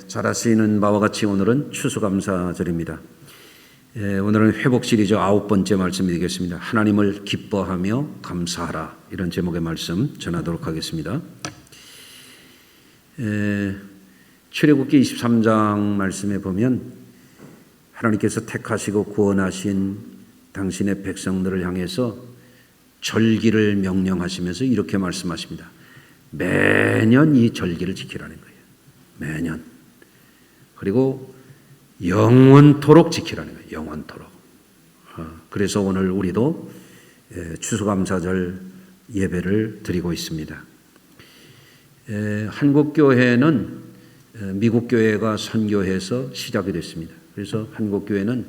잘 아시는 바와 같이 오늘은 추수감사절입니다. 오늘은 회복 시리즈 9번째 말씀이 되겠습니다. 하나님을 기뻐하며 감사하라, 이런 제목의 말씀 전하도록 하겠습니다. 출애굽기 23장 말씀에 보면 하나님께서 택하시고 구원하신 당신의 백성들을 향해서 절기를 명령하시면서 이렇게 말씀하십니다. 매년 이 절기를 지키라는 거예요. 매년. 그리고 영원토록 지키라는 거예요. 영원토록. 그래서 오늘 우리도 추수감사절 예배를 드리고 있습니다. 한국교회는 미국 교회가 선교해서 시작이 됐습니다. 그래서 한국교회는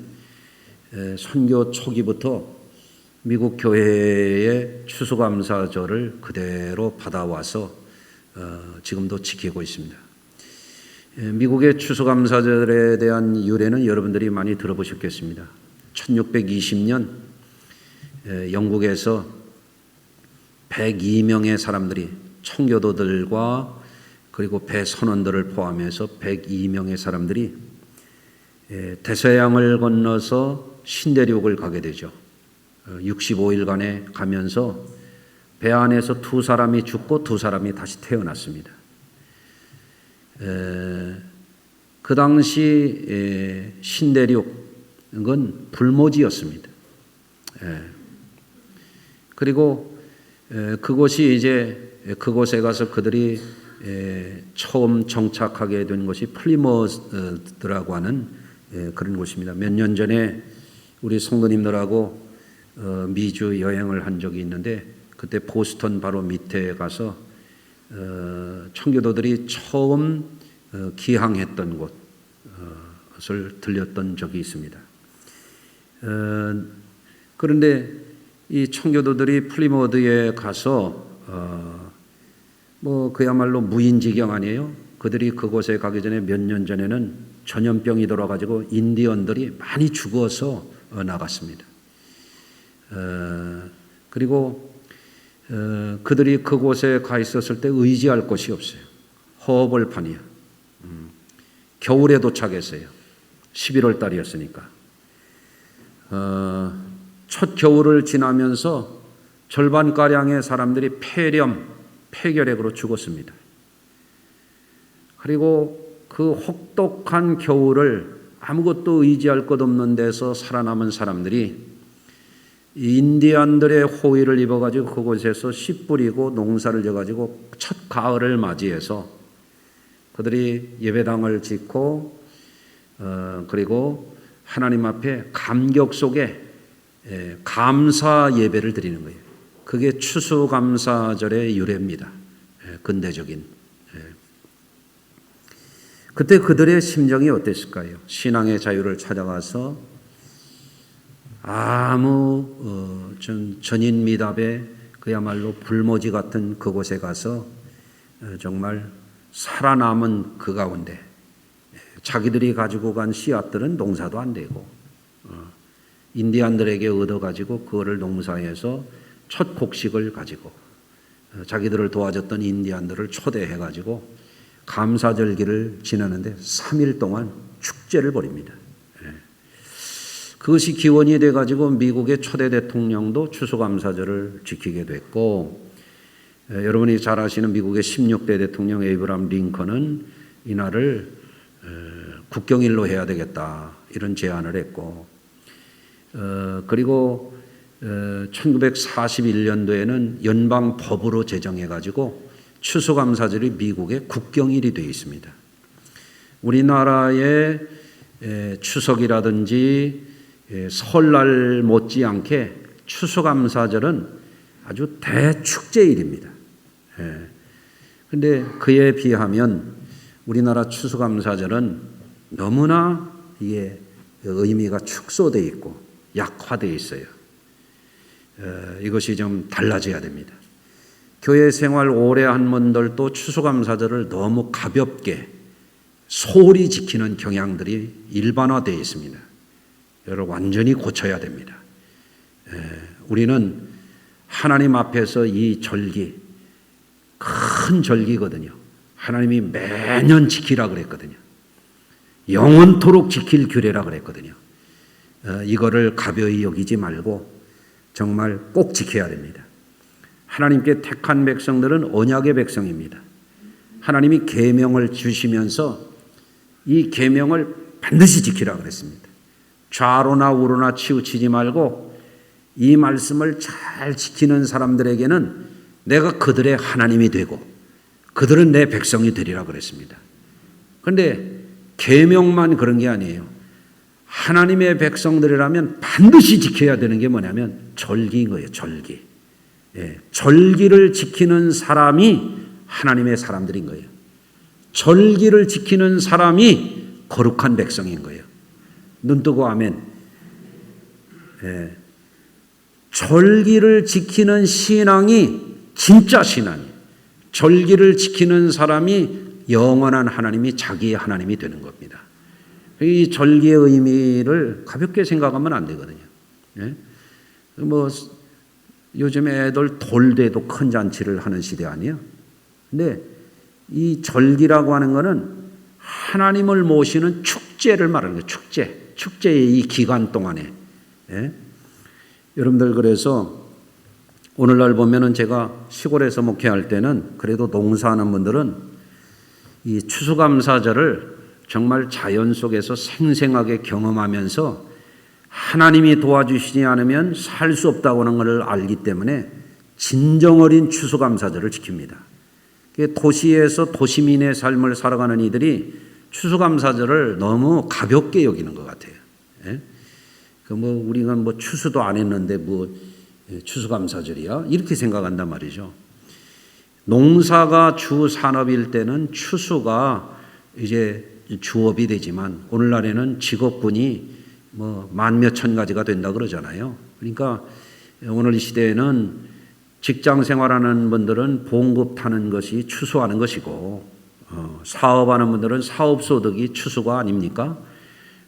선교 초기부터 미국 교회의 추수감사절을 그대로 받아와서 지금도 지키고 있습니다. 미국의 추수감사절에 대한 유래는 여러분들이 많이 들어보셨겠습니다. 1620년 영국에서 102명의 사람들이, 청교도들과 그리고 배선원들을 포함해서 102명의 사람들이 대서양을 건너서 신대륙을 가게 되죠. 65일간에 가면서 배 안에서 2사람이 죽고 2사람이 다시 태어났습니다. 그 당시 신대륙은 불모지였습니다. 그리고 그곳에 가서 그들이 처음 정착하게 된 것이 플리머스라고 하는 그런 곳입니다. 몇 년 전에 우리 성도님들하고 미주 여행을 한 적이 있는데, 그때 보스턴 바로 밑에 가서 청교도들이 처음 기항했던 곳을 들렸던 적이 있습니다. 그런데 이 청교도들이 플리모드에 가서 그야말로 무인지경 아니에요? 그들이 그곳에 가기 전에 몇 년 전에는 전염병이 돌아가지고 인디언들이 많이 죽어서 나갔습니다. 그리고 그들이 그곳에 가 있었을 때 의지할 곳이 없어요. 허벌판이야. 겨울에 도착했어요. 11월 달이었으니까. 첫 겨울을 지나면서 절반가량의 사람들이 폐결핵으로 죽었습니다. 그리고 그 혹독한 겨울을 아무것도 의지할 것 없는 데서 살아남은 사람들이 인디안들의 호의를 입어가지고 그곳에서 씨 뿌리고 농사를 져가지고 첫 가을을 맞이해서 그들이 예배당을 짓고 그리고 하나님 앞에 감격 속에 감사 예배를 드리는 거예요. 그게 추수감사절의 유래입니다. 근대적인. 그때 그들의 심정이 어땠을까요? 신앙의 자유를 찾아가서 아무 전인미답에 그야말로 불모지 같은 그곳에 가서 정말 살아남은 그 가운데 자기들이 가지고 간 씨앗들은 농사도 안 되고 인디안들에게 얻어가지고 그거를 농사해서 첫 곡식을 가지고 자기들을 도와줬던 인디안들을 초대해가지고 감사절기를 지내는데 3일 동안 축제를 벌입니다. 그것이 기원이 돼가지고 미국의 초대 대통령도 추수감사절을 지키게 됐고, 여러분이 잘 아시는 미국의 16대 대통령 에이브람 링컨은 이날을 국경일로 해야 되겠다, 이런 제안을 했고, 그리고 1941년도에는 연방법으로 제정해가지고 추수감사절이 미국의 국경일이 되어 있습니다. 우리나라의 추석이라든지 설날 못지않게 추수감사절은 아주 대축제일입니다. 그런데 그에 비하면 우리나라 추수감사절은 너무나 이게 의미가 축소되어 있고 약화되어 있어요. 이것이 좀 달라져야 됩니다. 교회 생활 오래 한 분들도 추수감사절을 너무 가볍게 소홀히 지키는 경향들이 일반화되어 있습니다. 여러분, 완전히 고쳐야 됩니다. 우리는 하나님 앞에서 이 절기, 큰 절기거든요. 하나님이 매년 지키라 그랬거든요. 영원토록 지킬 규례라 그랬거든요. 이거를 가벼이 여기지 말고 정말 꼭 지켜야 됩니다. 하나님께 택한 백성들은 언약의 백성입니다. 하나님이 계명을 주시면서 이 계명을 반드시 지키라 그랬습니다. 좌로나 우로나 치우치지 말고 이 말씀을 잘 지키는 사람들에게는 내가 그들의 하나님이 되고 그들은 내 백성이 되리라 그랬습니다. 그런데 계명만 그런 게 아니에요. 하나님의 백성들이라면 반드시 지켜야 되는 게 뭐냐면 절기인 거예요. 절기. 절기를 지키는 사람이 하나님의 사람들인 거예요. 절기를 지키는 사람이 거룩한 백성인 거예요. 눈 뜨고 아멘. 절기를 지키는 신앙이 진짜 신앙이에요. 절기를 지키는 사람이 영원한 하나님이 자기의 하나님이 되는 겁니다. 이 절기의 의미를 가볍게 생각하면 안 되거든요. 뭐 요즘 애들 돌대도 큰 잔치를 하는 시대 아니에요. 근데 이 절기라고 하는 거는 하나님을 모시는 축제를 말하는 거예요. 축제의 이 기간 동안에. 여러분들 그래서 오늘날 보면은 제가 시골에서 목회할 때는 그래도 농사하는 분들은 이 추수감사절을 정말 자연 속에서 생생하게 경험하면서 하나님이 도와주시지 않으면 살 수 없다고 하는 것을 알기 때문에 진정 어린 추수감사절을 지킵니다. 도시에서 도시민의 삶을 살아가는 이들이 추수감사절을 너무 가볍게 여기는 것 같아요. 우리가 추수도 안 했는데 추수감사절이야? 이렇게 생각한단 말이죠. 농사가 주 산업일 때는 추수가 이제 주업이 되지만 오늘날에는 직업군이 만 몇천 가지가 된다 그러잖아요. 그러니까 오늘 이 시대에는 직장 생활하는 분들은 봉급 타는 것이 추수하는 것이고 사업하는 분들은 사업소득이 추수가 아닙니까?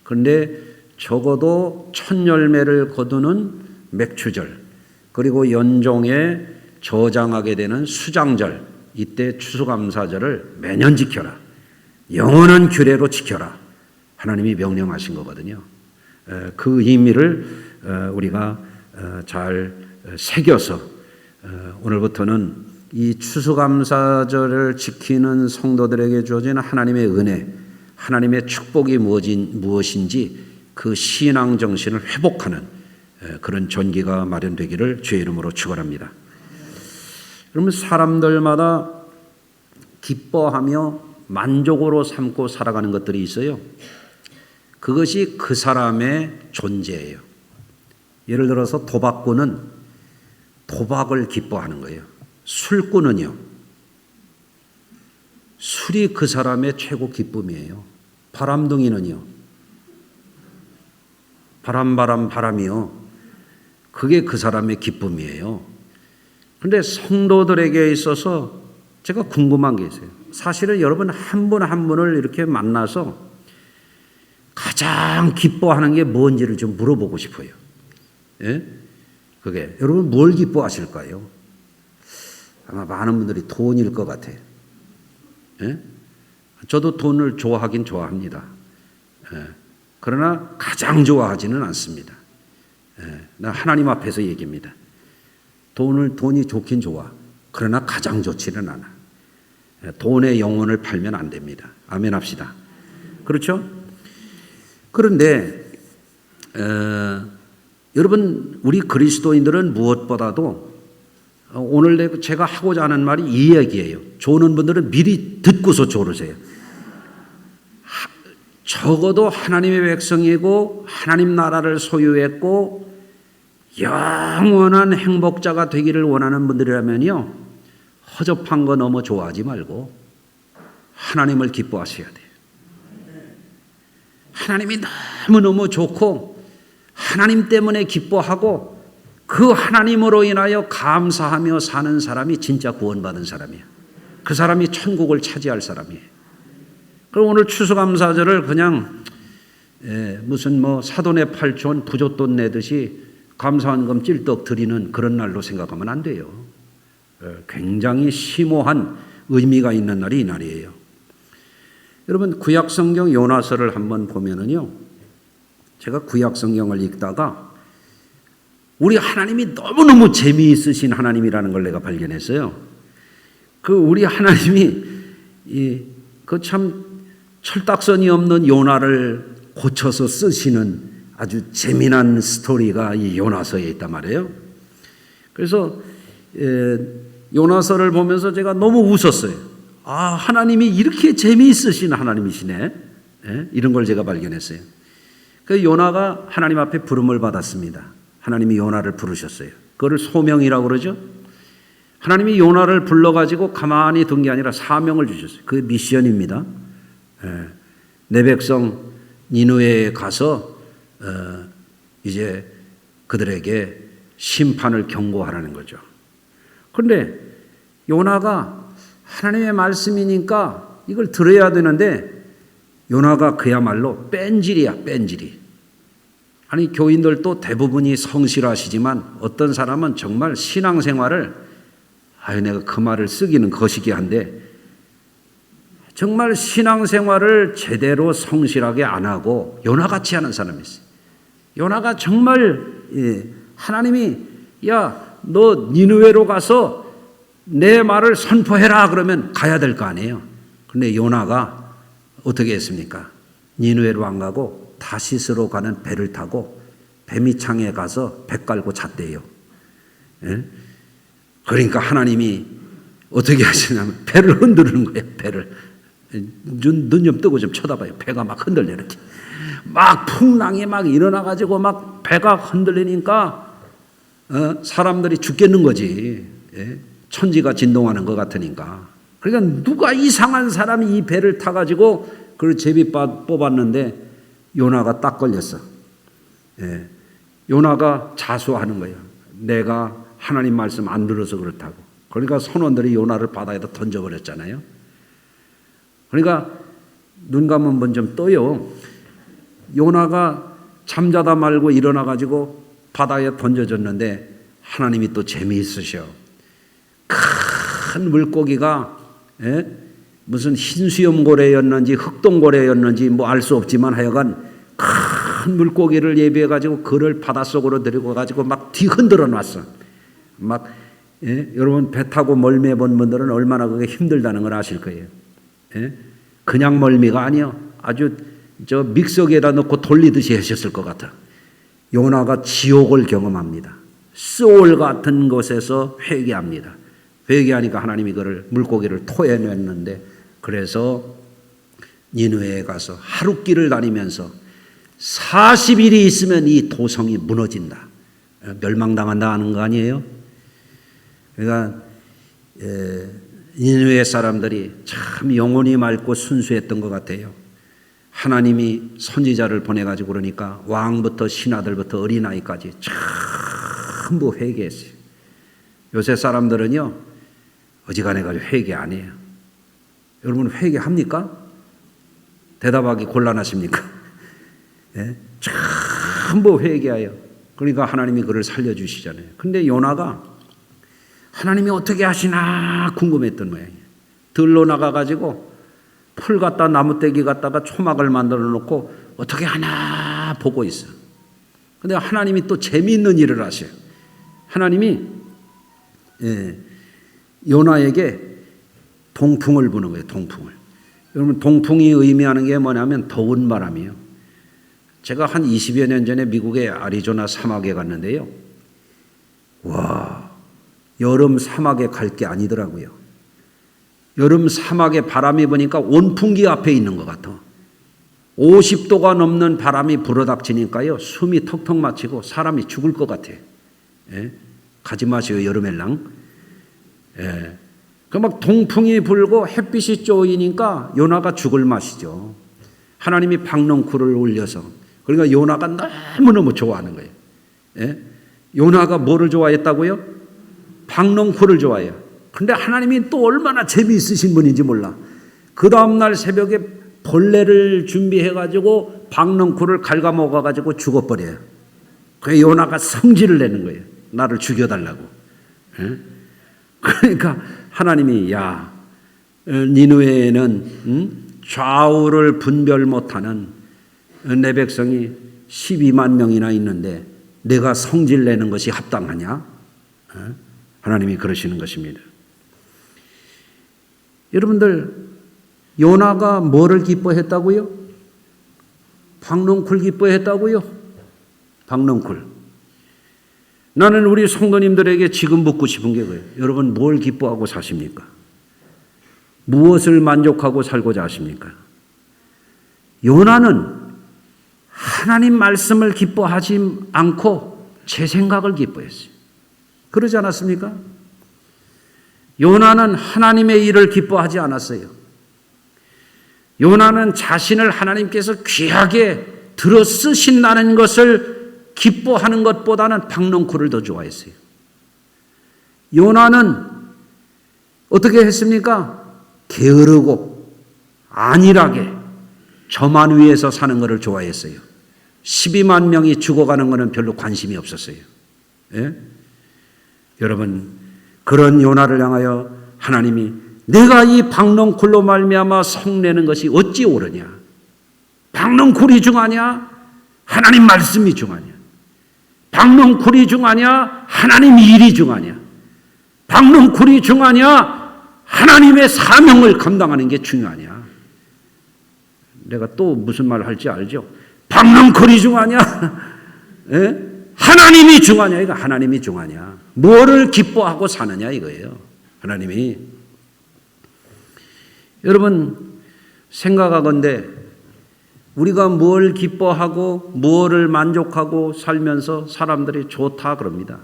그런데 적어도 첫 열매를 거두는 맥추절 그리고 연종에 저장하게 되는 수장절 이때 추수감사절을 매년 지켜라. 영원한 규례로 지켜라. 하나님이 명령하신 거거든요. 그 의미를 우리가 잘 새겨서 오늘부터는 이 추수감사절을 지키는 성도들에게 주어진 하나님의 은혜, 하나님의 축복이 무엇인지 그 신앙 정신을 회복하는 그런 전기가 마련되기를 주의 이름으로 축원합니다. 여러분 사람들마다 기뻐하며 만족으로 삼고 살아가는 것들이 있어요. 그것이 그 사람의 존재예요. 예를 들어서 도박꾼은 도박을 기뻐하는 거예요. 술꾼은요. 술이 그 사람의 최고 기쁨이에요. 바람둥이는요. 바람이요. 그게 그 사람의 기쁨이에요. 그런데 성도들에게 있어서 제가 궁금한 게 있어요. 사실은 여러분 한 분 한 분을 이렇게 만나서 가장 기뻐하는 게 뭔지를 좀 물어보고 싶어요. 그게 여러분 뭘 기뻐하실까요? 아마 많은 분들이 돈일 것 같아요. 저도 돈을 좋아하긴 좋아합니다. 그러나 가장 좋아하지는 않습니다. 나 하나님 앞에서 얘기합니다. 돈이 좋긴 좋아. 그러나 가장 좋지는 않아. 돈의 영혼을 팔면 안 됩니다. 아멘 합시다. 그렇죠? 그런데 여러분 우리 그리스도인들은 무엇보다도 오늘 제가 하고자 하는 말이 이 얘기예요. 조는 분들은 미리 듣고서 조르세요. 적어도 하나님의 백성이고 하나님 나라를 소유했고 영원한 행복자가 되기를 원하는 분들이라면요. 허접한 거 너무 좋아하지 말고 하나님을 기뻐하셔야 돼요. 하나님이 너무너무 좋고 하나님 때문에 기뻐하고 그 하나님으로 인하여 감사하며 사는 사람이 진짜 구원받은 사람이에요. 그 사람이 천국을 차지할 사람이에요. 그럼 오늘 추수감사절을 그냥 무슨 사돈의 팔촌 부조돈 내듯이 감사한금 찔떡 드리는 그런 날로 생각하면 안 돼요. 굉장히 심오한 의미가 있는 날이 이 날이에요. 여러분 구약성경 요나서를 한번 보면은요, 제가 구약성경을 읽다가 우리 하나님이 너무너무 재미있으신 하나님이라는 걸 내가 발견했어요. 그 우리 하나님이 그 참 철딱선이 없는 요나를 고쳐서 쓰시는 아주 재미난 스토리가 이 요나서에 있단 말이에요. 그래서 요나서를 보면서 제가 너무 웃었어요. 아, 하나님이 이렇게 재미있으신 하나님이시네. 이런 걸 제가 발견했어요. 그 요나가 하나님 앞에 부름을 받았습니다. 하나님이 요나를 부르셨어요. 그거를 소명이라고 그러죠. 하나님이 요나를 불러가지고 가만히 둔 게 아니라 사명을 주셨어요. 그게 미션입니다. 내 백성 니느웨에 가서 이제 그들에게 심판을 경고하라는 거죠. 그런데 요나가 하나님의 말씀이니까 이걸 들어야 되는데 요나가 그야말로 뺀질이야, 뺀질이. 아니 교인들도 대부분이 성실하시지만 어떤 사람은 정말 신앙생활을 내가 그 말을 쓰기는 거시기한데 정말 신앙생활을 제대로 성실하게 안 하고 요나같이 하는 사람이 있어요. 요나가 정말 하나님이 야, 너 니느웨로 가서 내 말을 선포해라 그러면 가야 될 거 아니에요. 그런데 요나가 어떻게 했습니까? 니느웨로 안 가고 다시스로 가는 배를 타고 배미창에 가서 배 깔고 잤대요. 그러니까 하나님이 어떻게 하시냐면 배를 흔드는 거예요. 배를. 눈 좀 뜨고 좀 쳐다봐요. 배가 막 흔들려 이렇게. 막 풍랑이 막 일어나가지고 막 배가 흔들리니까 사람들이 죽겠는 거지. 천지가 진동하는 것 같으니까. 그러니까 누가 이상한 사람이 이 배를 타가지고 그걸 제비 뽑았는데 요나가 딱 걸렸어. 요나가 자수하는 거예요. 내가 하나님 말씀 안 들어서 그렇다고. 그러니까 선원들이 요나를 바다에다 던져버렸잖아요. 그러니까 눈 감으면 좀 떠요. 요나가 잠자다 말고 일어나가지고 바다에 던져졌는데 하나님이 또 재미있으셔. 큰 물고기가 무슨 흰수염고래였는지 흑동고래였는지 뭐 알 수 없지만 하여간 큰 물고기를 예비해가지고 그를 바닷속으로 데리고 가지고 막 뒤흔들어 놨어. 막 여러분 배 타고 멀미 해본 분들은 얼마나 그게 힘들다는 걸 아실 거예요. 그냥 멀미가 아니요. 아주 저 믹서기에다 넣고 돌리듯이 하셨을 것 같아. 요나가 지옥을 경험합니다. 소울 같은 곳에서 회개합니다. 회개하니까 하나님이 그를 물고기를 토해냈는데 그래서 니느웨에 가서 하룻길을 다니면서 40일이 있으면 이 도성이 무너진다. 멸망당한다 하는 거 아니에요? 그러니까 니느웨 사람들이 참 영혼이 맑고 순수했던 것 같아요. 하나님이 선지자를 보내가지고 그러니까 왕부터 신하들부터 어린아이까지 전부 회개했어요. 요새 사람들은요 어지간해가지고 회개 안 해요. 여러분 회개합니까? 대답하기 곤란하십니까? 전부 회개해요. 그러니까 하나님이 그를 살려주시잖아요. 근데 요나가 하나님이 어떻게 하시나 궁금했던 모양이에요. 들로 나가가지고 풀 갖다 나무떼기 갖다가 초막을 만들어 놓고 어떻게 하나 보고 있어. 근데 하나님이 또 재미있는 일을 하셔요. 하나님이 요나에게 동풍을 부는 거예요. 동풍을. 여러분 동풍이 의미하는 게 뭐냐면 더운 바람이에요. 제가 한 20여 년 전에 미국의 애리조나 사막에 갔는데요. 와, 여름 사막에 갈 게 아니더라고요. 여름 사막에 바람이 부니까 온풍기 앞에 있는 것 같아. 50도가 넘는 바람이 불어닥치니까요. 숨이 턱턱 막히고 사람이 죽을 것 같아. 가지 마세요, 여름엘랑. 그 막 동풍이 불고 햇빛이 쪼이니까 요나가 죽을 맛이죠. 하나님이 박넝쿨을 올려서. 그러니까 요나가 너무너무 좋아하는 거예요. 요나가 뭐를 좋아했다고요? 박넝쿨을 좋아해요. 근데 하나님이 또 얼마나 재미있으신 분인지 몰라. 그 다음날 새벽에 벌레를 준비해가지고 박넝쿨을 갉아먹어가지고 죽어버려요. 그래서 요나가 성질을 내는 거예요. 나를 죽여달라고. 그러니까 하나님이 야 니느웨에는 좌우를 분별 못하는 내 백성이 12만 명이나 있는데 내가 성질 내는 것이 합당하냐? 하나님이 그러시는 것입니다. 여러분들, 요나가 뭐를 기뻐했다고요? 박넝쿨 기뻐했다고요? 박넝쿨. 나는 우리 성도님들에게 지금 묻고 싶은 게 그래요. 여러분, 뭘 기뻐하고 사십니까? 무엇을 만족하고 살고자 하십니까? 요나는 하나님 말씀을 기뻐하지 않고 제 생각을 기뻐했어요. 그러지 않았습니까? 요나는 하나님의 일을 기뻐하지 않았어요. 요나는 자신을 하나님께서 귀하게 들어 쓰신다는 것을 기뻐하는 것보다는 박넝쿨을 더 좋아했어요. 요나는 어떻게 했습니까? 게으르고 안일하게 저만 위에서 사는 것을 좋아했어요. 12만 명이 죽어가는 것은 별로 관심이 없었어요. 예? 여러분, 그런 요나를 향하여 하나님이 내가 이 박넝쿨로 말미암아 성내는 것이 어찌 옳으냐? 박넝쿨이 중하냐? 하나님 말씀이 중하냐? 박넝쿨이 중하냐? 하나님 일이 중하냐? 박넝쿨이 중하냐? 하나님의 사명을 감당하는 게 중요하냐? 내가 또 무슨 말을 할지 알죠? 박넝쿨이 중하냐? 예? 하나님이 중하냐? 이거 하나님이 중하냐? 뭐를 기뻐하고 사느냐 이거예요. 하나님이. 여러분, 생각하건대 우리가 뭘 기뻐하고 무엇을 만족하고 살면서 사람들이 좋다 그럽니다.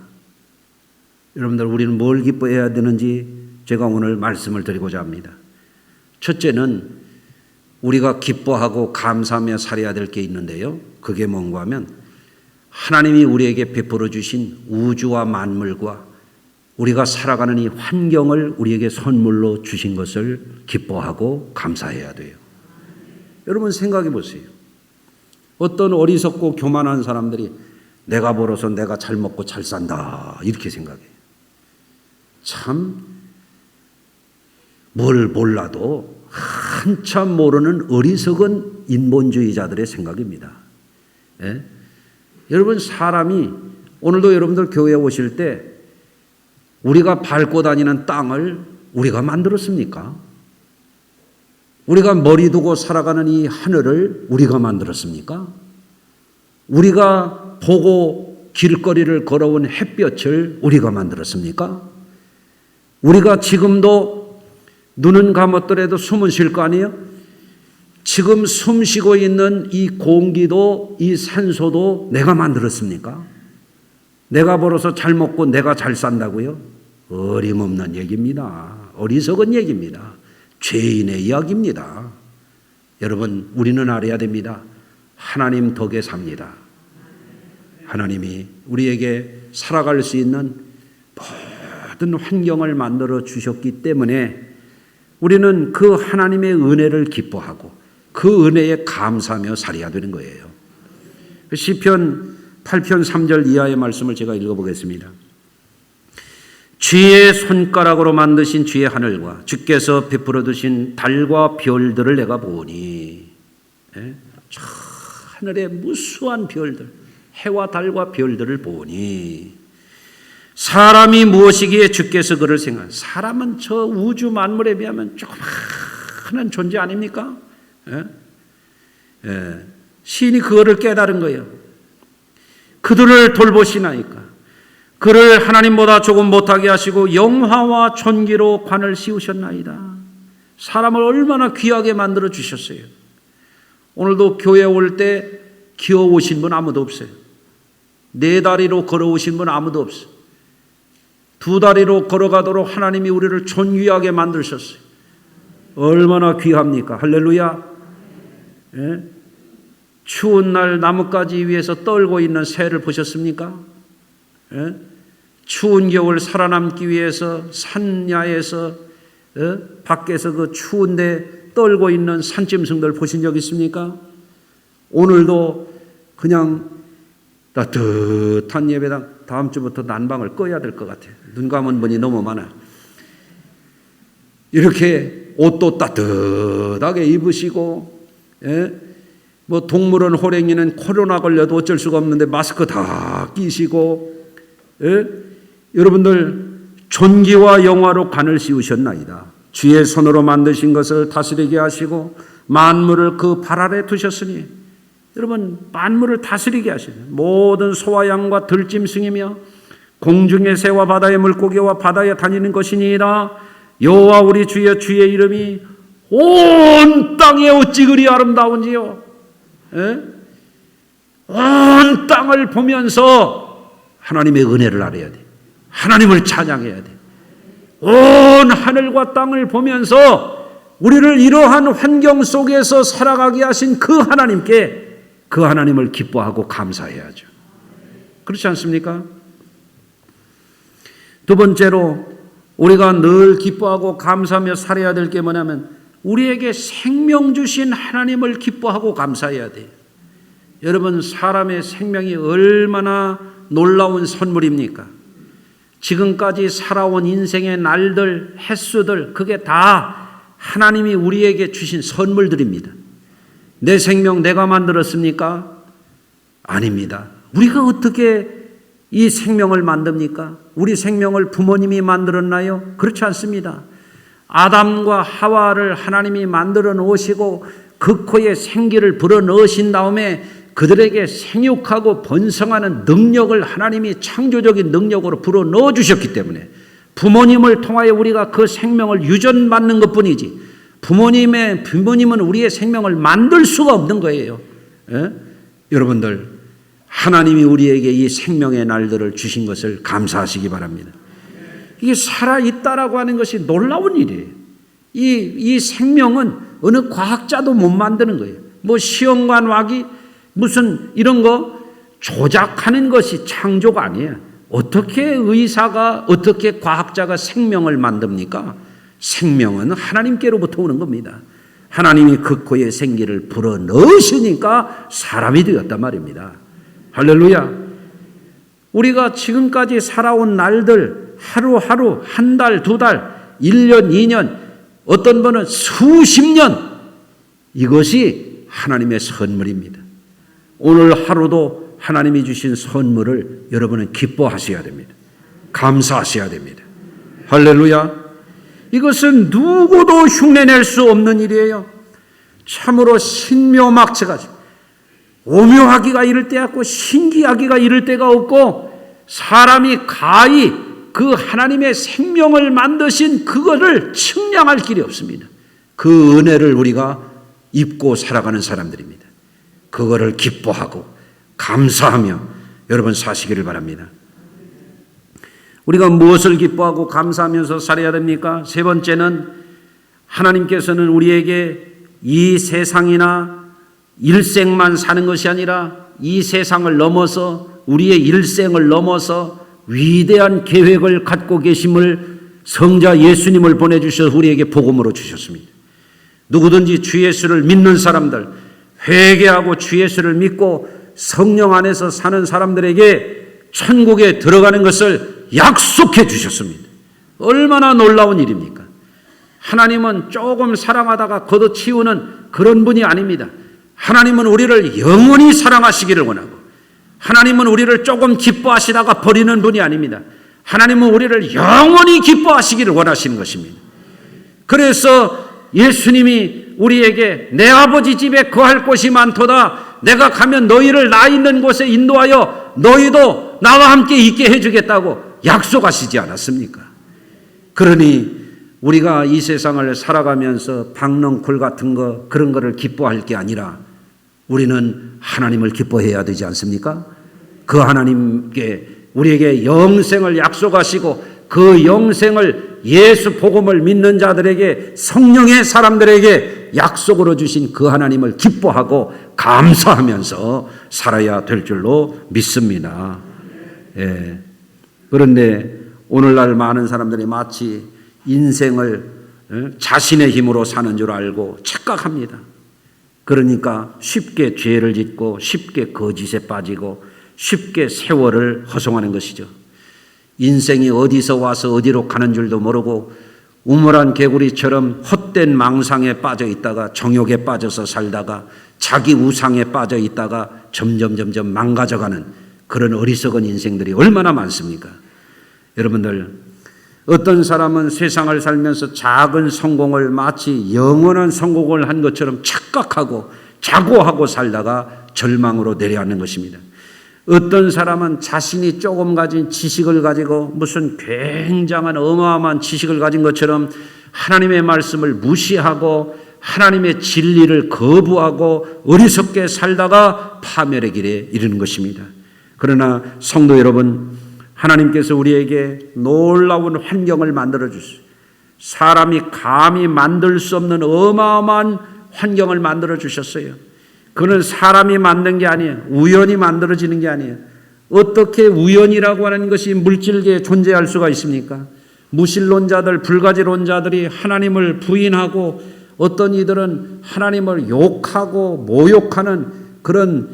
여러분들, 우리는 뭘 기뻐해야 되는지 제가 오늘 말씀을 드리고자 합니다. 첫째는 우리가 기뻐하고 감사하며 살아야 될 게 있는데요. 그게 뭔가 하면 하나님이 우리에게 베풀어 주신 우주와 만물과 우리가 살아가는 이 환경을 우리에게 선물로 주신 것을 기뻐하고 감사해야 돼요. 여러분, 생각해 보세요. 어떤 어리석고 교만한 사람들이 내가 벌어서 내가 잘 먹고 잘 산다 이렇게 생각해요. 참, 뭘 몰라도 한참 모르는 어리석은 인본주의자들의 생각입니다. 예? 여러분, 사람이 오늘도 여러분들 교회에 오실 때 우리가 밟고 다니는 땅을 우리가 만들었습니까? 우리가 머리 두고 살아가는 이 하늘을 우리가 만들었습니까? 우리가 보고 길거리를 걸어온 햇볕을 우리가 만들었습니까? 우리가 지금도 눈은 감았더라도 숨은 쉴 거 아니에요? 지금 숨 쉬고 있는 이 공기도 이 산소도 내가 만들었습니까? 내가 벌어서 잘 먹고 내가 잘 산다고요? 어림없는 얘기입니다. 어리석은 얘기입니다. 죄인의 이야기입니다. 여러분, 우리는 알아야 됩니다. 하나님 덕에 삽니다. 하나님이 우리에게 살아갈 수 있는 모든 환경을 만들어 주셨기 때문에 우리는 그 하나님의 은혜를 기뻐하고 그 은혜에 감사하며 살아야 되는 거예요. 시편 8편 3절 이하의 말씀을 제가 읽어보겠습니다. 주의 손가락으로 만드신 주의 하늘과 주께서 베풀어 두신 달과 별들을 내가 보니, 저 하늘의 무수한 별들, 해와 달과 별들을 보니 사람이 무엇이기에 주께서 그를 생각. 사람은 저 우주 만물에 비하면 조그마한 존재 아닙니까? 시인이 그거를 깨달은 거예요. 그들을 돌보시나이까. 그를 하나님보다 조금 못하게 하시고 영화와 존귀로 관을 씌우셨나이다. 사람을 얼마나 귀하게 만들어 주셨어요. 오늘도 교회 올 때 기어오신 분 아무도 없어요. 네 다리로 걸어오신 분 아무도 없어요. 두 다리로 걸어가도록 하나님이 우리를 존귀하게 만드셨어요. 얼마나 귀합니까? 할렐루야. 예? 추운 날 나뭇가지 위에서 떨고 있는 새를 보셨습니까? 예? 추운 겨울 살아남기 위해서 산야에서 밖에서 그 추운데 떨고 있는 산짐승들 보신 적 있습니까? 오늘도 그냥 따뜻한 예배당 다음 주부터 난방을 꺼야 될 것 같아요. 눈 감은 분이 너무 많아요. 이렇게 옷도 따뜻하게 입으시고, 예? 뭐 동물원 호랭이는 코로나 걸려도 어쩔 수가 없는데 마스크 다 끼시고, 예? 여러분들 존귀와 영화로 관을 씌우셨나이다. 주의 손으로 만드신 것을 다스리게 하시고 만물을 그 발 아래 두셨으니, 여러분 만물을 다스리게 하시는 모든 소와 양과 들짐승이며 공중의 새와 바다의 물고기와 바다에 다니는 것이니이다. 여호와 우리 주여 주의 이름이 온 땅에 어찌 그리 아름다운지요. 에? 온 땅을 보면서 하나님의 은혜를 알아야 돼. 하나님을 찬양해야 돼. 온 하늘과 땅을 보면서 우리를 이러한 환경 속에서 살아가게 하신 그 하나님께, 그 하나님을 기뻐하고 감사해야죠. 그렇지 않습니까? 두 번째로 우리가 늘 기뻐하고 감사하며 살아야 될 게 뭐냐면 우리에게 생명 주신 하나님을 기뻐하고 감사해야 돼요. 여러분, 사람의 생명이 얼마나 놀라운 선물입니까? 지금까지 살아온 인생의 날들, 횟수들, 그게 다 하나님이 우리에게 주신 선물들입니다. 내 생명 내가 만들었습니까? 아닙니다. 우리가 어떻게 이 생명을 만듭니까? 우리 생명을 부모님이 만들었나요? 그렇지 않습니다. 아담과 하와를 하나님이 만들어 놓으시고 그 코에 생기를 불어 넣으신 다음에 그들에게 생육하고 번성하는 능력을 하나님이 창조적인 능력으로 불어 넣어 주셨기 때문에 부모님을 통하여 우리가 그 생명을 유전받는 것뿐이지 부모님은 우리의 생명을 만들 수가 없는 거예요. 예? 여러분들, 하나님이 우리에게 이 생명의 날들을 주신 것을 감사하시기 바랍니다. 이게 살아있다라고 하는 것이 놀라운 일이에요. 이 생명은 어느 과학자도 못 만드는 거예요. 뭐 시험관 와기 무슨 이런 거 조작하는 것이 창조가 아니에요. 어떻게 의사가, 어떻게 과학자가 생명을 만듭니까? 생명은 하나님께로부터 오는 겁니다. 하나님이 그 코에 생기를 불어 넣으시니까 사람이 되었단 말입니다. 할렐루야. 우리가 지금까지 살아온 날들, 하루하루, 한 달, 두 달, 1년, 2년, 어떤 분은 수십 년, 이것이 하나님의 선물입니다. 오늘 하루도 하나님이 주신 선물을 여러분은 기뻐하셔야 됩니다. 감사하셔야 됩니다. 할렐루야. 이것은 누구도 흉내낼 수 없는 일이에요. 참으로 신묘막측하죠. 오묘하기가 이를 때 없고 신기하기가 이를 때가 없고 사람이 가히 그 하나님의 생명을 만드신 그거를 측량할 길이 없습니다. 그 은혜를 우리가 입고 살아가는 사람들입니다. 그거를 기뻐하고 감사하며 여러분 사시기를 바랍니다. 우리가 무엇을 기뻐하고 감사하면서 살아야 됩니까? 세 번째는 하나님께서는 우리에게 이 세상이나 일생만 사는 것이 아니라 이 세상을 넘어서 우리의 일생을 넘어서 위대한 계획을 갖고 계심을 성자 예수님을 보내주셔서 우리에게 복음으로 주셨습니다. 누구든지 주 예수를 믿는 사람들, 회개하고 주 예수를 믿고 성령 안에서 사는 사람들에게 천국에 들어가는 것을 약속해 주셨습니다. 얼마나 놀라운 일입니까? 하나님은 조금 사랑하다가 걷어치우는 그런 분이 아닙니다. 하나님은 우리를 영원히 사랑하시기를 원하고 하나님은 우리를 조금 기뻐하시다가 버리는 분이 아닙니다. 하나님은 우리를 영원히 기뻐하시기를 원하시는 것입니다. 그래서 예수님이 우리에게 내 아버지 집에 거할 곳이 많도다. 내가 가면 너희를 나 있는 곳에 인도하여 너희도 나와 함께 있게 해주겠다고 약속하시지 않았습니까? 그러니 우리가 이 세상을 살아가면서 박넝쿨 같은 거 그런 거를 기뻐할 게 아니라 우리는 하나님을 기뻐해야 되지 않습니까? 그 하나님께 우리에게 영생을 약속하시고 그 영생을 예수 복음을 믿는 자들에게 성령의 사람들에게 약속으로 주신 그 하나님을 기뻐하고 감사하면서 살아야 될 줄로 믿습니다. 예. 그런데 오늘날 많은 사람들이 마치 인생을 자신의 힘으로 사는 줄 알고 착각합니다. 그러니까 쉽게 죄를 짓고 쉽게 거짓에 빠지고 쉽게 세월을 허송하는 것이죠. 인생이 어디서 와서 어디로 가는 줄도 모르고 우물한 개구리처럼 헛된 망상에 빠져 있다가 정욕에 빠져서 살다가 자기 우상에 빠져 있다가 점점 망가져가는 그런 어리석은 인생들이 얼마나 많습니까? 여러분들, 어떤 사람은 세상을 살면서 작은 성공을 마치 영원한 성공을 한 것처럼 착각하고 자고하고 살다가 절망으로 내려앉는 것입니다. 어떤 사람은 자신이 조금 가진 지식을 가지고 무슨 굉장한 어마어마한 지식을 가진 것처럼 하나님의 말씀을 무시하고 하나님의 진리를 거부하고 어리석게 살다가 파멸의 길에 이르는 것입니다. 그러나 성도 여러분, 하나님께서 우리에게 놀라운 환경을 만들어 주셨어요. 사람이 감히 만들 수 없는 어마어마한 환경을 만들어 주셨어요. 그는 사람이 만든 게 아니에요. 우연히 만들어지는 게 아니에요. 어떻게 우연이라고 하는 것이 물질계에 존재할 수가 있습니까? 무신론자들, 불가지론자들이 하나님을 부인하고 어떤 이들은 하나님을 욕하고 모욕하는 그런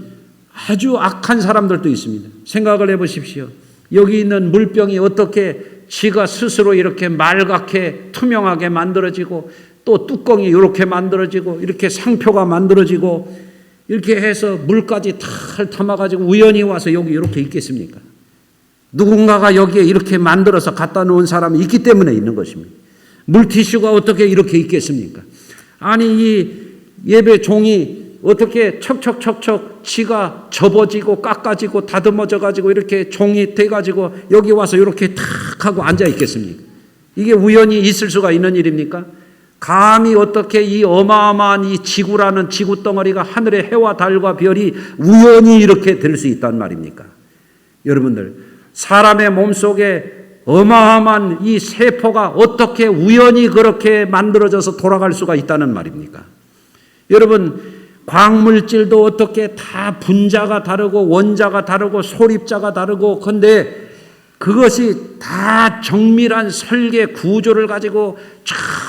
아주 악한 사람들도 있습니다. 생각을 해보십시오. 여기 있는 물병이 어떻게 지가 스스로 이렇게 맑게 투명하게 만들어지고 또 뚜껑이 이렇게 만들어지고 이렇게 상표가 만들어지고 이렇게 해서 물까지 다 담아가지고 우연히 와서 여기 이렇게 있겠습니까? 누군가가 여기에 이렇게 만들어서 갖다 놓은 사람이 있기 때문에 있는 것입니다. 물티슈가 어떻게 이렇게 있겠습니까? 아니 이 예배 종이 어떻게 척척척척 지가 접어지고 깎아지고 다듬어져 가지고 이렇게 종이 돼 가지고 여기 와서 이렇게 탁 하고 앉아 있겠습니까? 이게 우연히 있을 수가 있는 일입니까? 감히 어떻게 이 어마어마한 이 지구라는 지구덩어리가 하늘의 해와 달과 별이 우연히 이렇게 될 수 있단 말입니까? 여러분들, 사람의 몸속에 어마어마한 이 세포가 어떻게 우연히 그렇게 만들어져서 돌아갈 수가 있다는 말입니까? 여러분, 광물질도 어떻게 다 분자가 다르고 원자가 다르고 소립자가 다르고 근데 그것이 다 정밀한 설계 구조를 가지고 참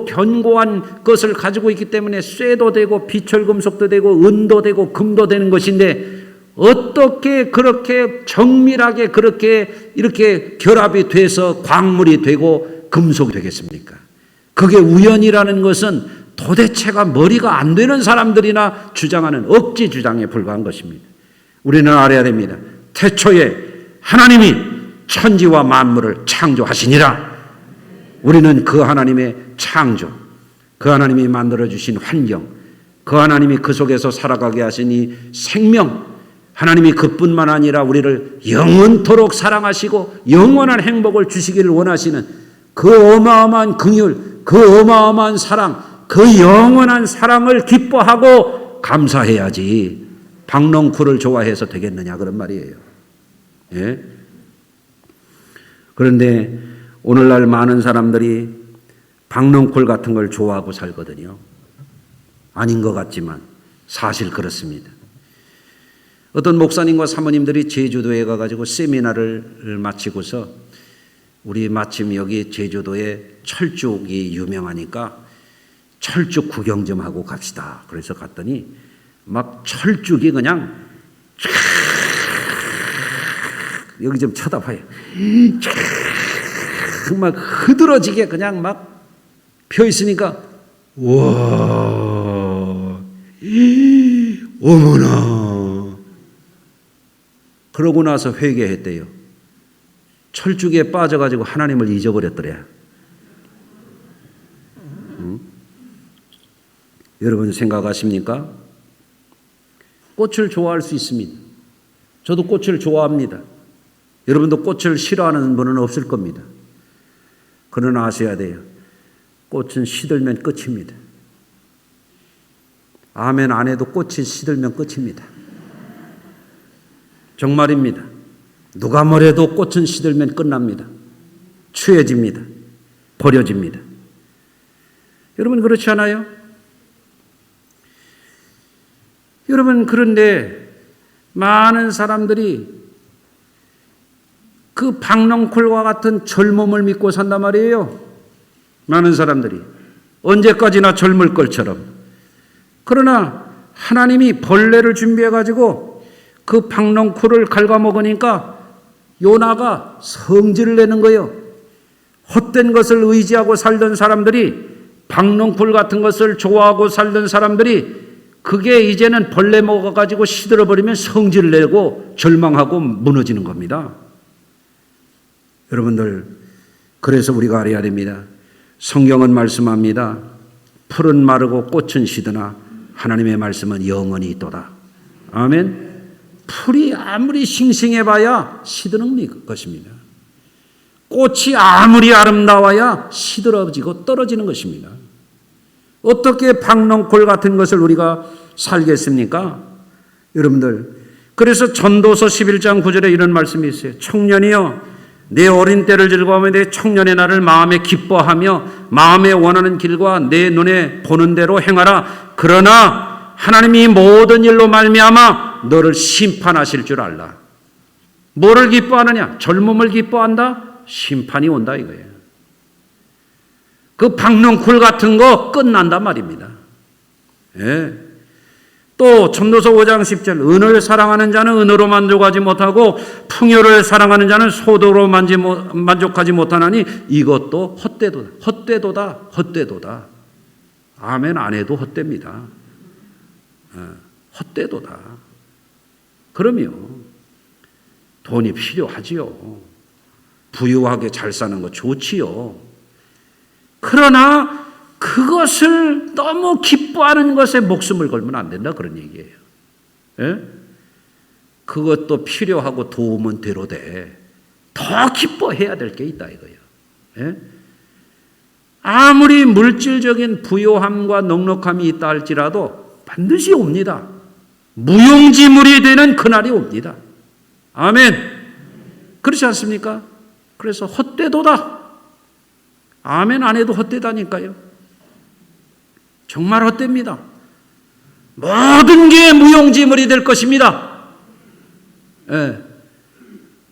견고한 것을 가지고 있기 때문에 쇠도 되고 비철금속도 되고 은도 되고 금도 되는 것인데 어떻게 그렇게 정밀하게 그렇게 이렇게 결합이 돼서 광물이 되고 금속이 되겠습니까? 그게 우연이라는 것은 도대체가 머리가 안 되는 사람들이나 주장하는 억지 주장에 불과한 것입니다. 우리는 알아야 됩니다. 태초에 하나님이 천지와 만물을 창조하시니라. 우리는 그 하나님의 창조, 그 하나님이 만들어주신 환경, 그 하나님이 그 속에서 살아가게 하시니 생명, 하나님이 그뿐만 아니라 우리를 영원토록 사랑하시고 영원한 행복을 주시기를 원하시는 그 어마어마한 긍휼, 그 어마어마한 사랑, 그 영원한 사랑을 기뻐하고 감사해야지 박농쿨을 좋아해서 되겠느냐 그런 말이에요. 예? 그런데 오늘날 많은 사람들이 박농쿨 같은 걸 좋아하고 살거든요. 아닌 것 같지만 사실 그렇습니다. 어떤 목사님과 사모님들이 제주도에 가가지고 세미나를 마치고서 우리 마침 여기 제주도에 철쭉이 유명하니까 철쭉 구경 좀 하고 갑시다. 그래서 갔더니 막 철쭉이 그냥 여기 좀 쳐다봐요. 막 흐드러지게 그냥 막 펴 있으니까 와, 어머나. 그러고 나서 회개했대요. 철쭉에 빠져가지고 하나님을 잊어버렸더래. 여러분 생각하십니까? 꽃을 좋아할 수 있습니다. 저도 꽃을 좋아합니다. 여러분도 꽃을 싫어하는 분은 없을 겁니다. 그러나 아셔야 돼요. 꽃은 시들면 끝입니다. 아멘 안 해도 꽃이 시들면 끝입니다. 정말입니다. 누가 뭐래도 꽃은 시들면 끝납니다. 추해집니다. 버려집니다. 여러분 그렇지 않아요? 여러분 그런데 많은 사람들이 그 박농쿨과 같은 젊음을 믿고 산단 말이에요. 많은 사람들이 언제까지나 젊을 것처럼. 그러나 하나님이 벌레를 준비해 가지고 그 박농쿨을 갉아먹으니까 요나가 성질을 내는 거예요. 헛된 것을 의지하고 살던 사람들이, 박농풀 같은 것을 좋아하고 살던 사람들이 그게 이제는 벌레 먹어가지고 시들어버리면 성질을 내고 절망하고 무너지는 겁니다. 여러분들, 그래서 우리가 알아야 됩니다. 성경은 말씀합니다. 풀은 마르고 꽃은 시드나 하나님의 말씀은 영원히 있도다. 아멘. 풀이 아무리 싱싱해봐야 시드는 것입니다. 꽃이 아무리 아름다워야 시들어지고 떨어지는 것입니다. 어떻게 박농골 같은 것을 우리가 살겠습니까? 여러분들, 그래서 전도서 11장 9절에 이런 말씀이 있어요. 청년이여, 내 어린 때를 즐거워하며 내 청년의 날을 마음에 기뻐하며 마음에 원하는 길과 내 눈에 보는 대로 행하라. 그러나 하나님이 모든 일로 말미암아 너를 심판하실 줄 알라. 뭐를 기뻐하느냐? 젊음을 기뻐한다? 심판이 온다 이거예요. 그 박농쿨 같은 거 끝난단 말입니다. 예. 또 전도서 5장 10절, 은을 사랑하는 자는 은으로 만족하지 못하고 풍요를 사랑하는 자는 소도로 만족하지 못하나니 이것도 헛되도다. 아멘 안 해도 헛됩니다. 헛되도다. 그러면 돈이 필요하지요. 부유하게 잘 사는 거 좋지요. 그러나 그것을 너무 기뻐하는 것에 목숨을 걸면 안 된다 그런 얘기예요. 예? 그것도 필요하고 도움은 되로되 더 기뻐해야 될 게 있다 이거예요. 예? 아무리 물질적인 부요함과 넉넉함이 있다 할지라도 반드시 옵니다. 무용지물이 되는 그날이 옵니다. 아멘. 그렇지 않습니까? 그래서 헛되도다. 아멘 안 해도 헛되다니까요. 정말 헛됩니다. 모든 게 무용지물이 될 것입니다. 예.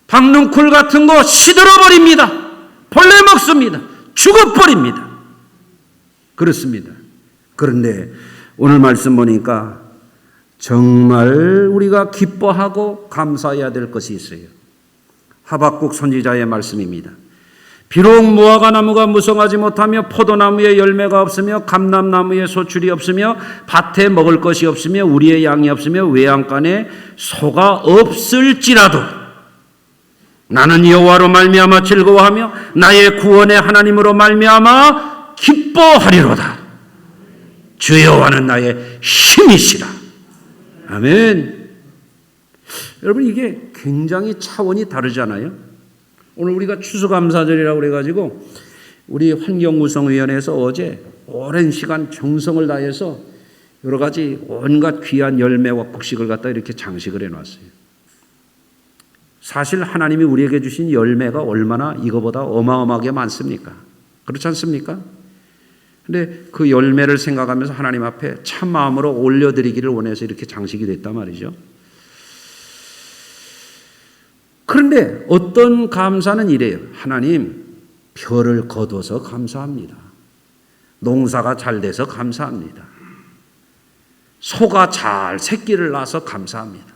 박농쿨 같은 거 시들어버립니다. 벌레 먹습니다. 죽어버립니다. 그렇습니다. 그런데 오늘 말씀 보니까 정말 우리가 기뻐하고 감사해야 될 것이 있어요. 하박국 선지자의 말씀입니다. 비록 무화과 나무가 무성하지 못하며 포도나무에 열매가 없으며 감람나무에 소출이 없으며 밭에 먹을 것이 없으며 우리의 양이 없으며 외양간에 소가 없을지라도 나는 여호와로 말미암아 즐거워하며 나의 구원의 하나님으로 말미암아 기뻐하리로다. 주 여호와는 나의 힘이시라. 아멘. 여러분 이게 굉장히 차원이 다르잖아요. 오늘 우리가 추수감사절이라고 그래가지고 우리 환경구성위원회에서 어제 오랜 시간 정성을 다해서 여러 가지 온갖 귀한 열매와 곡식을 갖다 이렇게 장식을 해놨어요. 사실 하나님이 우리에게 주신 열매가 얼마나 이거보다 어마어마하게 많습니까? 그렇지 않습니까? 근데 그 열매를 생각하면서 하나님 앞에 참 마음으로 올려드리기를 원해서 이렇게 장식이 됐단 말이죠. 그런데 어떤 감사는 이래요. 하나님, 별을 거둬서 감사합니다. 농사가 잘 돼서 감사합니다. 소가 잘 새끼를 낳아서 감사합니다.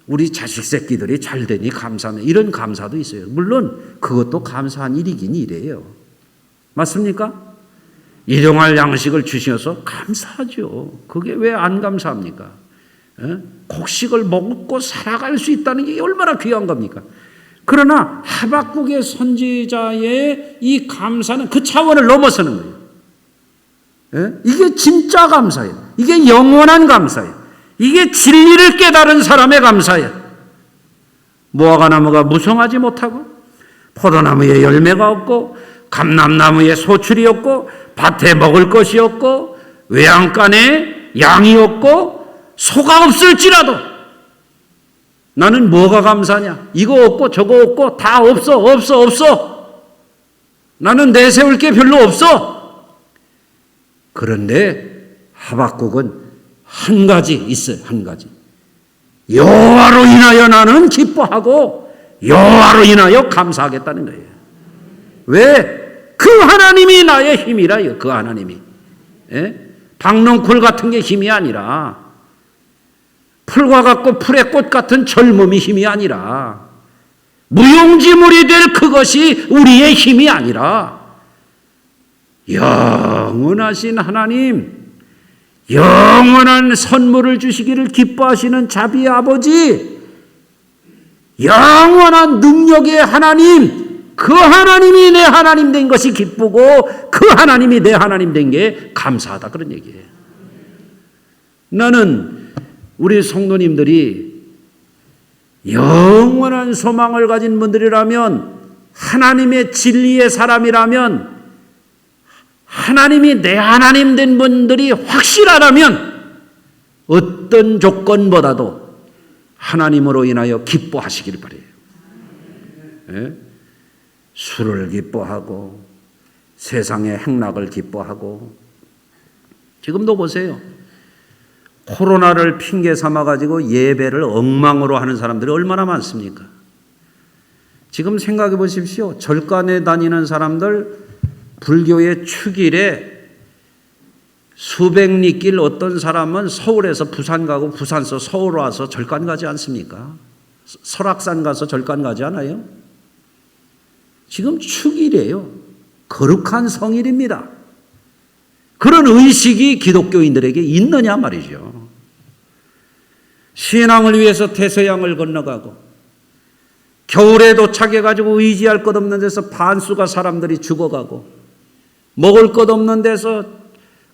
우리 자식 새끼들이 잘 되니 감사합니다. 이런 감사도 있어요. 물론 그것도 감사한 일이긴 이래요. 맞습니까? 일용할 양식을 주셔서 감사하죠. 그게 왜 안 감사합니까? 곡식을 먹고 살아갈 수 있다는 게 얼마나 귀한 겁니까? 그러나 하박국의 선지자의 이 감사는 그 차원을 넘어서는 거예요. 이게 진짜 감사예요. 이게 영원한 감사예요. 이게 진리를 깨달은 사람의 감사예요. 무화과나무가 무성하지 못하고 포도나무에 열매가 없고 감람나무에 소출이 없고 밭에 먹을 것이 없고 외양간에 양이 없고 소가 없을지라도 나는 뭐가 감사냐? 이거 없고 저거 없고 다 없어. 나는 내세울 게 별로 없어. 그런데 하박국은 한 가지 있어요. 한 가지. 여호와로 인하여 나는 기뻐하고 여호와로 인하여 감사하겠다는 거예요. 왜? 그 하나님이 나의 힘이라요. 그 하나님이. 박농쿨 같은 게 힘이 아니라 풀과 같고 풀의 꽃 같은 젊음이 힘이 아니라 무용지물이 될 그것이 우리의 힘이 아니라 영원하신 하나님, 영원한 선물을 주시기를 기뻐하시는 자비의 아버지, 영원한 능력의 하나님, 그 하나님이 내 하나님 된 것이 기쁘고 그 하나님이 내 하나님 된 게 감사하다, 그런 얘기예요. 나는 우리 성도님들이 영원한 소망을 가진 분들이라면, 하나님의 진리의 사람이라면, 하나님이 내 하나님 된 분들이 확실하다면 어떤 조건보다도 하나님으로 인하여 기뻐하시길 바라요. 예? 술을 기뻐하고 세상의 행락을 기뻐하고, 지금도 보세요. 코로나를 핑계 삼아가지고 예배를 엉망으로 하는 사람들이 얼마나 많습니까? 지금 생각해 보십시오. 절간에 다니는 사람들, 불교의 축일에 수백 리길, 어떤 사람은 서울에서 부산 가고 부산에서 서울 와서 절간 가지 않습니까? 설악산 가서 절간 가지 않아요? 지금 축일이에요. 거룩한 성일입니다. 그런 의식이 기독교인들에게 있느냐 말이죠. 신앙을 위해서 태서양을 건너가고 겨울에 도착해가지고 의지할 것 없는 데서 반수가 사람들이 죽어가고, 먹을 것 없는 데서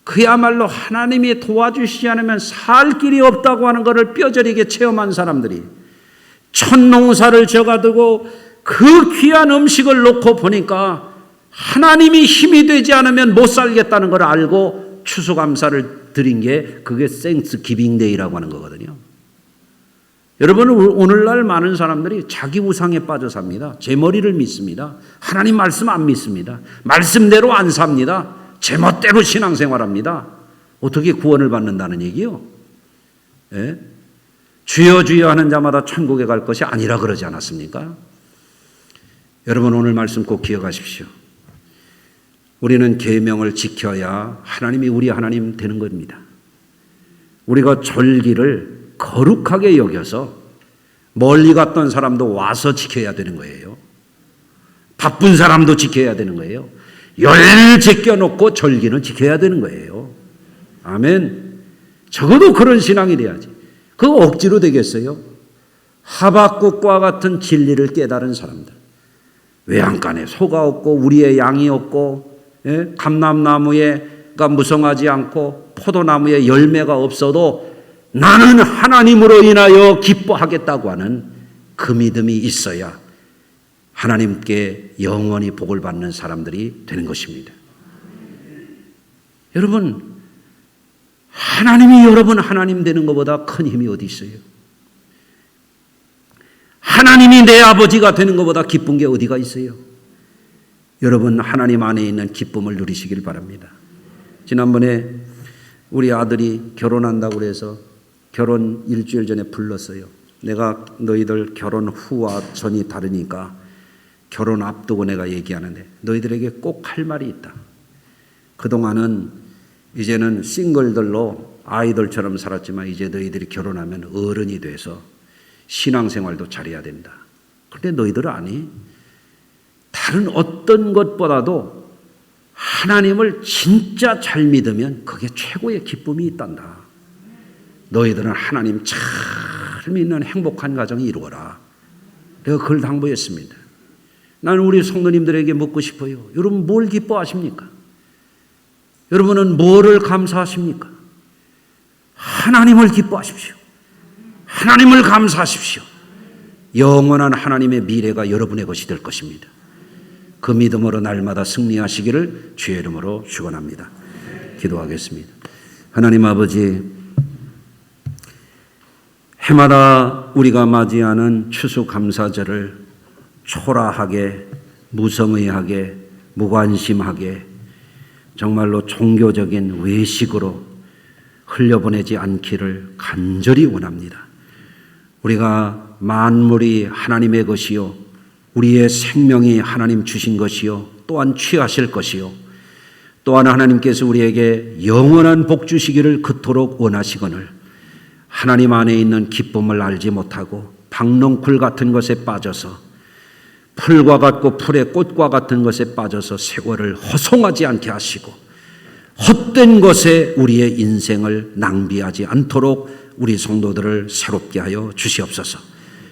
그야말로 하나님이 도와주시지 않으면 살 길이 없다고 하는 것을 뼈저리게 체험한 사람들이 첫 농사를 져가지고 그 귀한 음식을 놓고 보니까 하나님이 힘이 되지 않으면 못 살겠다는 걸 알고 추수감사를 드린 게, 그게 생스 기빙데이라고 하는 거거든요. 여러분, 오늘날 많은 사람들이 자기 우상에 빠져 삽니다. 제 머리를 믿습니다. 하나님 말씀 안 믿습니다. 말씀대로 안 삽니다. 제멋대로 신앙생활합니다. 어떻게 구원을 받는다는 얘기요? 예? 주여 주여 하는 자마다 천국에 갈 것이 아니라 그러지 않았습니까? 여러분, 오늘 말씀 꼭 기억하십시오. 우리는 계명을 지켜야 하나님이 우리 하나님 되는 겁니다. 우리가 절기를 거룩하게 여겨서 멀리 갔던 사람도 와서 지켜야 되는 거예요. 바쁜 사람도 지켜야 되는 거예요. 열 제껴놓고 절기는 지켜야 되는 거예요. 아멘. 적어도 그런 신앙이 돼야지. 그거 억지로 되겠어요? 하박국과 같은 진리를 깨달은 사람들, 외양간에 소가 없고 우리의 양이 없고, 감람나무가 무성하지 않고 포도나무에 열매가 없어도 나는 하나님으로 인하여 기뻐하겠다고 하는 그 믿음이 있어야 하나님께 영원히 복을 받는 사람들이 되는 것입니다. 여러분, 하나님이 여러분 하나님 되는 것보다 큰 힘이 어디 있어요? 하나님이 내 아버지가 되는 것보다 기쁜 게 어디가 있어요? 여러분, 하나님 안에 있는 기쁨을 누리시길 바랍니다. 지난번에 우리 아들이 결혼한다고 그래서 결혼 일주일 전에 불렀어요. 내가 너희들 결혼 후와 전이 다르니까 결혼 앞두고 내가 얘기하는데 너희들에게 꼭 할 말이 있다. 그동안은 이제는 싱글들로 아이들처럼 살았지만 이제 너희들이 결혼하면 어른이 돼서 신앙생활도 잘해야 된다. 그런데 너희들은 아니, 다른 어떤 것보다도 하나님을 진짜 잘 믿으면 그게 최고의 기쁨이 있단다. 너희들은 하나님 잘 믿는 행복한 가정이 이루어라. 내가 그걸 당부했습니다. 나는 우리 성도님들에게 묻고 싶어요. 여러분, 뭘 기뻐하십니까? 여러분은 뭐를 감사하십니까? 하나님을 기뻐하십시오. 하나님을 감사하십시오. 영원한 하나님의 미래가 여러분의 것이 될 것입니다. 그 믿음으로 날마다 승리하시기를 주의 이름으로 축원합니다. 기도하겠습니다. 하나님 아버지, 해마다 우리가 맞이하는 추수감사절을 초라하게, 무성의하게, 무관심하게, 정말로 종교적인 외식으로 흘려보내지 않기를 간절히 원합니다. 우리가 만물이 하나님의 것이요, 우리의 생명이 하나님 주신 것이요, 또한 취하실 것이요, 또한 하나님께서 우리에게 영원한 복 주시기를 그토록 원하시거늘 하나님 안에 있는 기쁨을 알지 못하고 박농쿨 같은 것에 빠져서 풀과 같고 풀의 꽃과 같은 것에 빠져서 세월을 허송하지 않게 하시고 헛된 것에 우리의 인생을 낭비하지 않도록 우리 성도들을 새롭게 하여 주시옵소서.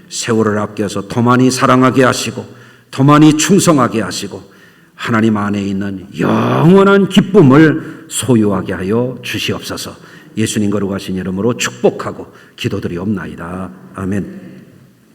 세월을 아껴서 더 많이 사랑하게 하시고 더 많이 충성하게 하시고 하나님 안에 있는 영원한 기쁨을 소유하게 하여 주시옵소서. 예수님 거룩하신 이름으로 축복하고 기도드리옵나이다. 아멘.